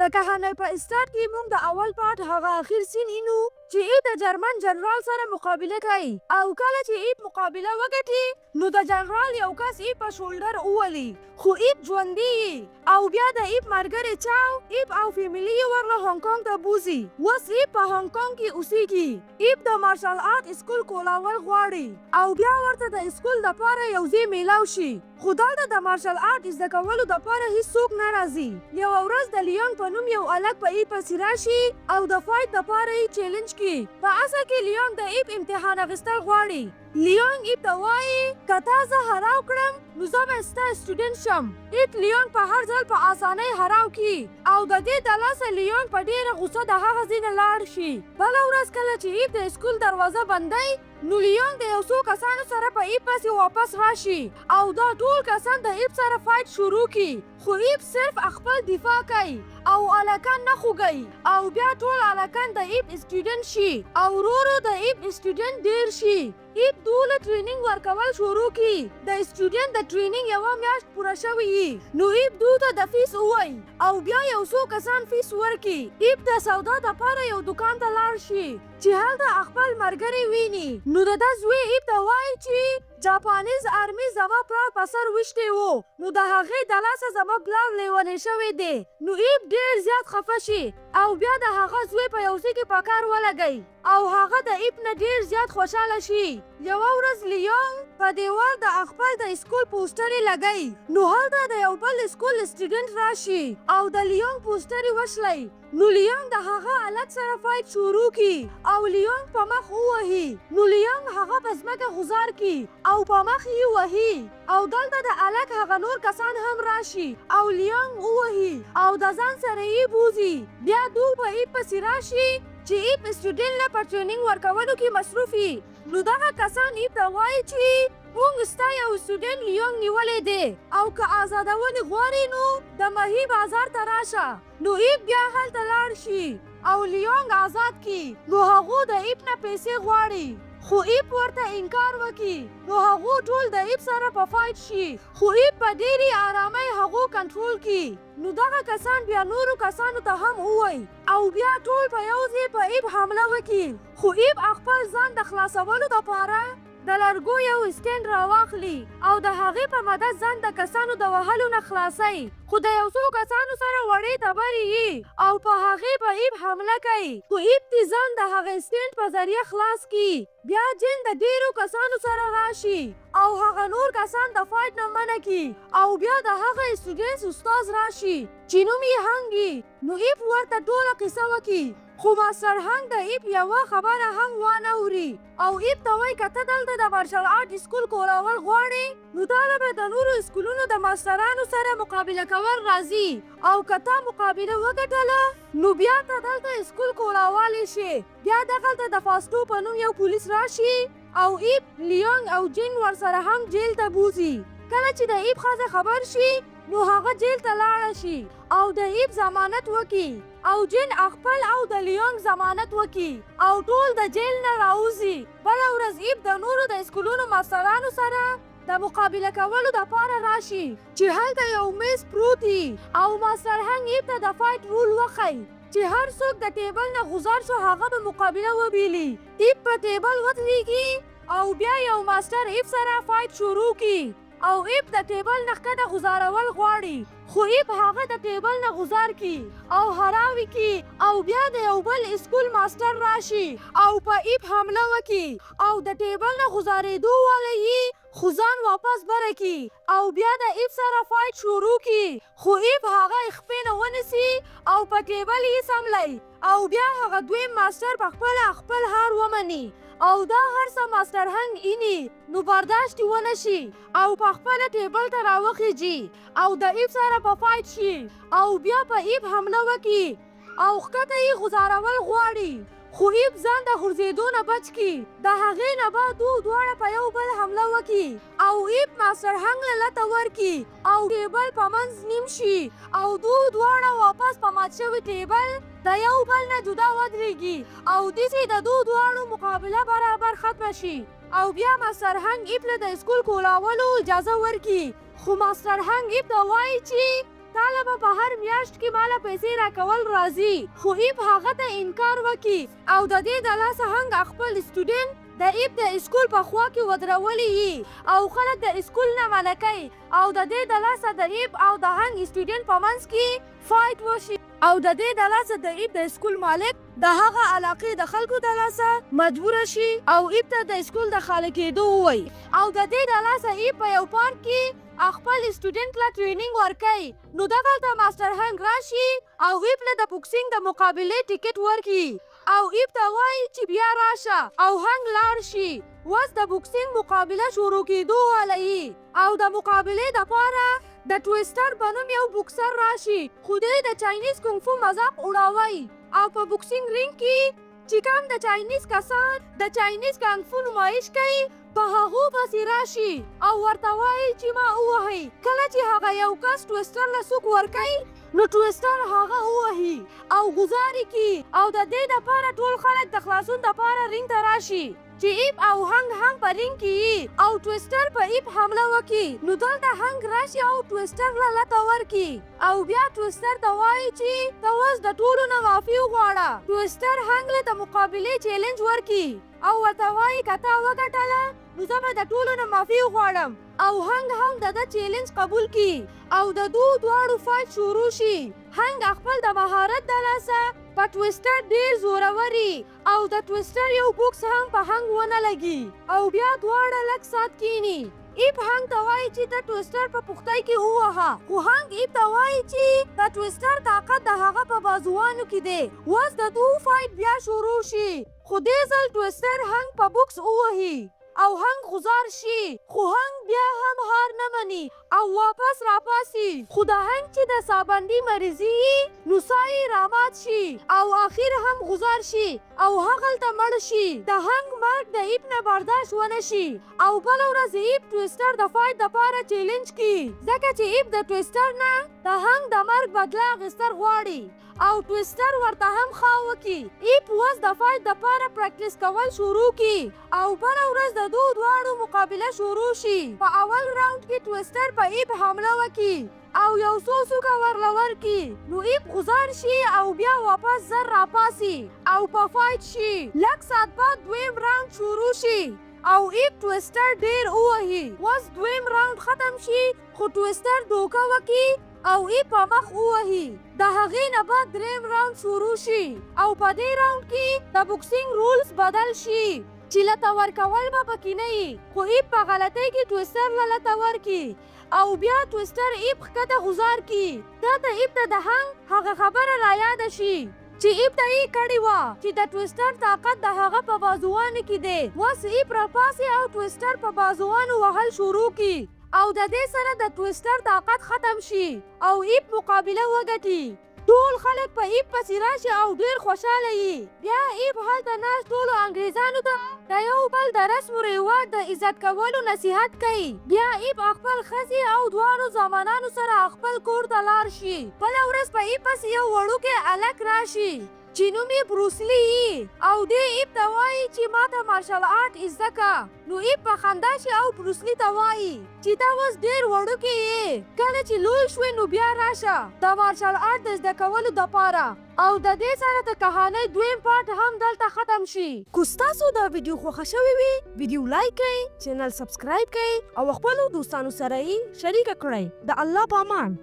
د کهانۍ په اسټارټ کې موږ د اول پارت هغه اخیر سین اینو چې ایب د جرمن جنرال سره مقابله کوي او کله چې ایب مقابله وګټي نو د جنرال یو کس ایب په شولډر وولي خو ایب ژوندي او بیا د ایب ملګری چاو ایب او فیملی ورله هانګ کانګ ته بوزي اوس ایب په هانګ کانګ کې اوسېږي ایب د مارشل آرټ سکول کولول غواړي او بیا ورته د سکول دپاره یو ځای میلاو شي خو دلته د مارشل آرټ زده کولو دپاره هیڅوک نه راځي یوه ورځ د لیون په نوم یو هلک په ایب پسې راشي او د فایټ دپاره یې چیلنج په اصل کې لیون د ایب امتحان اخیستل غواړي لیون ایب ته وایي که تا زه هراو کړم نو زه به ستا سټوډنټ شم ایب لیون په هر ځل په اسانۍ هراو کړي او د دې د لاسه لیون په ډېره غوسه د هغه ځای نه لاړ شي بله ورځ کله چې ایب د سکول دروازه بندی نو لیون د یو څو کسانو سره په ایب پسې واپس راشي او دا ټول کسان د ایب سره فایټ شروع کړي خو ایب صرف خپل دفاع کوي او هلکان نه خوږوي او بیا ټول هلکان د ایب سټوډنټ شي او ورو ورو د ایب سټوډنټ ډېر شي ایب دوله ټریننګ ورکول شروع کړي د سټوډنټ د ټریننګ یوه میاشت پوره شوې نو ایب دو ته د فیس ووایي او بیا یو څو کسان فیس ورکړي ایب د سودا دپاره یو دکان ته لاړ شي چې هلته خپل ملګری ویني نو د ده زوی ایب ته وایي چې جاپانیز ارمي زما پلار په سر وشتی و نو د هغې د لاسه زما پلار لیونی شوی دی نو ایب ډېر زیات خفه شي او بیا د هغه زوی په یو ځای کې په کار ولګوي او هغه د ایب نه ډېر زیات خوشحاله شي یوه ورځ لیون په دیوال د خپل د سکول پوسټر یې لګوي نو هلته د یو بل سکول سټوډنټ راشي او د لیون پوسټر یې وشلی نو لیون د هغه هلک سره فایټ شروع کړي او لیون په مخ ووهي نو لیون هغه په ځمکه غوځار کړي او په مخ یې وهي او دلته د هلک هغه نور کسان هم راشي او لیون ووهي او د ځان سره یې بوزي بیا دوی په ایب پسې راشي چې ایب سټوډنټ له په ټریننګ ورکولو کې مصروف وي نو دغه کسان ایب ته وایي چې موږ ستا یو سټوډنټ لیون نیولی دی او که ازادونې غواړې نو د مهي بازار ته راشه نو ایب بیا هلته لاړ شي او لیون آزاد کړي نو هغو د ایب نه پیسې غواړي خو ایب ورته انکار وکړي نو هغو ټول د ایب سره په فایټ شي خو ایب په ډېرې ارامۍ هغو کنټرول کړي نو دغه کسان بیا نورو کسانو ته هم ووایي او بیا ټول په یو ځای په ایب حمله وکړي خو ایب خپل ځان د خلاصولو دپاره د لرګو یو سټینډ راواخلي او د هغې په مدد ځان د کسانو د وهلو نه خلاصوي خو د یو څو کسانو سره وړې ډبرې یي او په هغې په ایب حمله کوي خو ایب دې ځان د هغې سټینډ په ذریعه خلاص کړي بیا جن د ډېرو کسانو سره راشي او هغه نور کسان د فایټ نه منع کړي او بیا د هغه سټوډنټ استاد راشي چې نوم یې هنګ نو ایب ورته ټوله قصه وکړي خو ماستر هنګ د ایب یوه خبره هم وانه اوري او ایب ته وایي که ته دلته د مارشل آرټ سکول کولول غواړې نو تا به د نورو سکولونو د ماسترانو سره مقابله کول راځي او که تا مقابله وګټله نو بیا ته دلته سکول کولولی شي بیا دغلته د پاشتو په نوم یو پولیس راشي او ایب لیون او جین ورسره هم جیل ته بوزي کله چې د ایب ښځه خبر شي نو هغه جیل ته لاړه شي او د ایب ضمانت وکړي او جین خپل او د لیون ضمانت وکړي او ټول د جیل نه راوځي بله ورځ ایب د نورو د سکولونو ماسترانو سره د مقابله کولو دپاره راشي چې هلته یو میز پروت او ماستر هنګ ایب ته د فایټ رول وښیي چې هر څوک د ټیبل نه غوځار شو هغه به مقابله وبیلي ایب په ټیبل ودرېږي او بیا یو ماستر ایب سره فایټ شروع کړي او ایب د ټیبل نه ښکته غوځارول غواړي خو ایب هغه د ټیبل نه غوځار کړي او هراوي کړي او بیا د یو بل سکول ماستر راشي او په ایب حمله وکړي او د ټیبل نه غوځارېدو والی یې خو ځان واپس بره کړي او بیا د ایب سره فایټ شروع کړي خو ایب هغه خپې نه ونیسي او په ټیبل یې سملی او بیا هغه دویم ماستر په خپله خپل هار ومني او دا هر څه ماستر هنګ اینی نو برداشت یې ونه شي او په خپله ټیبل ته راوخیږي او د ایب سره په فایټ شي او بیا په ایب حمله وکړي او ښکته یې غوځارول غواړي خو ایب ځان د غورځېدو نه بچ کړي د هغې نه بعد دواړه په یو بل حمله وکړي او ایب ماستر هنګ له لته ورکړي او ټیبل په منځ نیم شي او دواړه واپس په مات شوي ټیبل د یو بل نه جدا ودرېږي او داسې د دواړو مقابله برابر ختمه شي او بیا ماستر هنګ ایب له د سکول کولولو اجازه ورکړي خو ماستر هنګ ایب ته وایي چې طالب په هر میاشت کې مالا پیسې راکول راځي خو ایپ هغه ته انکار وکي او د دې د لاسه هنګ خپل سټوډنټ د ایپ د اسکول په خوا کې ودرولي او خلک د اسکول نه منع کوي او د دې د لاسه د ایپ او د هنګ سټوډنټ په منځ کې فایټ وشي او د دې د لاسه د ایپ د اسکول مالک د هغه علاقې د خلکو د لاسه مجبور شي او ایپ ته د اسکول د خالی کېدو ووایي او د دې د لاسه ایپ په یو پارک کې خپل سټوډنټ له ټریننګ ورکوي نو دغلته ماسټر هنګ راشي او ایپ له د بوکسینګ د مقابلې ټیکټ ورکړي او ایپ ته وایي چې بیا راشه او هنګ لاړ شي اوس د بوکسینګ مقابله شروع کېدو والی او د مقابلې دپاره د ټویسټر په نوم یو بوکسر راشي خو دی د چاینیز کونګ فو مذاق اړوي او په بوکسینګ رینګ کې چې کوم د چاینیز کسان د چاینیز کونګ فو نمایش کوي په هغو پسې راشي او ورته وایي چې ما ووهئ کله چې هغه یو کس ټویسټر له سوک ورکوي نو ټویسټر هغه ووهي او ګزارې کړي او د دې دپاره ټول خلک د خلاصون دپاره رینګ ته راشي چې ایپ او هنګ هم په رینګ کې او ټویسټر په ایپ حمله وکړي نو دلته هنګ راشي او ټویسټر له لته ورکړي او بیا ټویسټر ته وایي چې ته اوس د ټولو نه معافي وغواړه ټویسټر هنګ له د مقابلې چیلنج ورکړي او ورته وایي که تا وګټله نو زه به د ټولو نه معافي وغواړم او هنګ هم د ده چیلنج قبول کړي او د دوی دواړو فایټ شروع شي هنګ خپل د مهارت د لاسه په ټویسټر ډیر زوروري او د ټویسټر یو بوکس هم په هنګ ونه لګي او بیا دواړه لږ ساعت کینی ایپ هنګ ته وایي چې د ټویسټر په پختۍ کې ووهه خو هنګ ایپ ته وایي چې د ټویسټر طاقت د هغه په بازوانو کې دی اوس د دوی فایټ بیا شروع شي خو دې ځل ټویسټر هنګ په بوکس ووهي او هنګ غزار شي خو هنګ بیا هم هار نه مني او واپس راپاسي خو د هنګ چې د سابندي مریضي نو سای رامات شي او اخر هم غزار شي او هغلته مړ شي د هنګ مرګ د ایپ نه برداشت ونه شي او بله ورځ ایپ ټویسټر د فایټ دپاره چیلنج کړي ځکه چې ایپ د ټویسټر نه د هنګ د مرګ بدله اخیستل غواړي او ټویسټر ورته هم خوا وکړي ایپ اوس د فایټ دپاره پریکټس کول شروع کړي او بله ورځ د دوی دواړو مقابله شروع شي په اول راوند کې ټویسټر په ایپ حمله وکړي او یو څو سوکه ورله ورکړي نو ایپ غزار شي او بیا واپس زر راپاسي او په فایټ شي لږ ساعت بعد دویم راوند شروع شي او ایپ ټویسټر ډیر ووهي اوس دویم راوند ختم شي خو ټویسټر دوکه وکړي او ایپ په مخ ووهي د هغې نه بعد دریم راوند شروع شي او په دې راوند کې د بوکسینګ رولز بدل شي چې لته ورکول به پکې نه وي خو ایپ په غلطۍ کې ټویسټر له لته ورکړي او بیا ټویسټر ایپ ښکته غزار کړي دا ته ایپ ته د هنګ هغه خبره رایاده شي چې ایپ ته یې کړې وه چې د ټویسټر طاقت د هغه په بازوانو کې دی اوس ایپ راپاسي او ټویسټر په بازوانو وهل شروع کړي او د دې سره د ټویسټر طاقت ختم شي او ایپ مقابله وګټي ټول خلک په ایپ پسې راشي او ډیر خوشحاله وي بیا ایپ هلته ناست ټولو انګریزانو ته د یو بل د رسم و رواج د عزت کولو نصیحت کوي بیا ایپ خپل ښځې او دواړو زامنانو سره خپل کور ته لاړ شي بله ورځ په ایپ پسې یو وړوکی هلک راشي چې نوم یې بروس لی او دې ایپ ته وایي چې ما ته مارشل آرټ زده کړه نو ایپ په خندا شي او بروس لی ته وایي چې ته اوس ډېر وړوکی یې کله چې لوی شوې نو بیا راشه د مارشل آرټ د زده کولو دپاره او د دې سره د کهانۍ دویم پارټ هم دلته ختم شي که ستاسو دا ویډیو خوښه شوې وي ویډیو لایک کړئ چینل سبسکرایب کړئ او خپلو دوستانو سره یې شریکه کړئ د الله په امان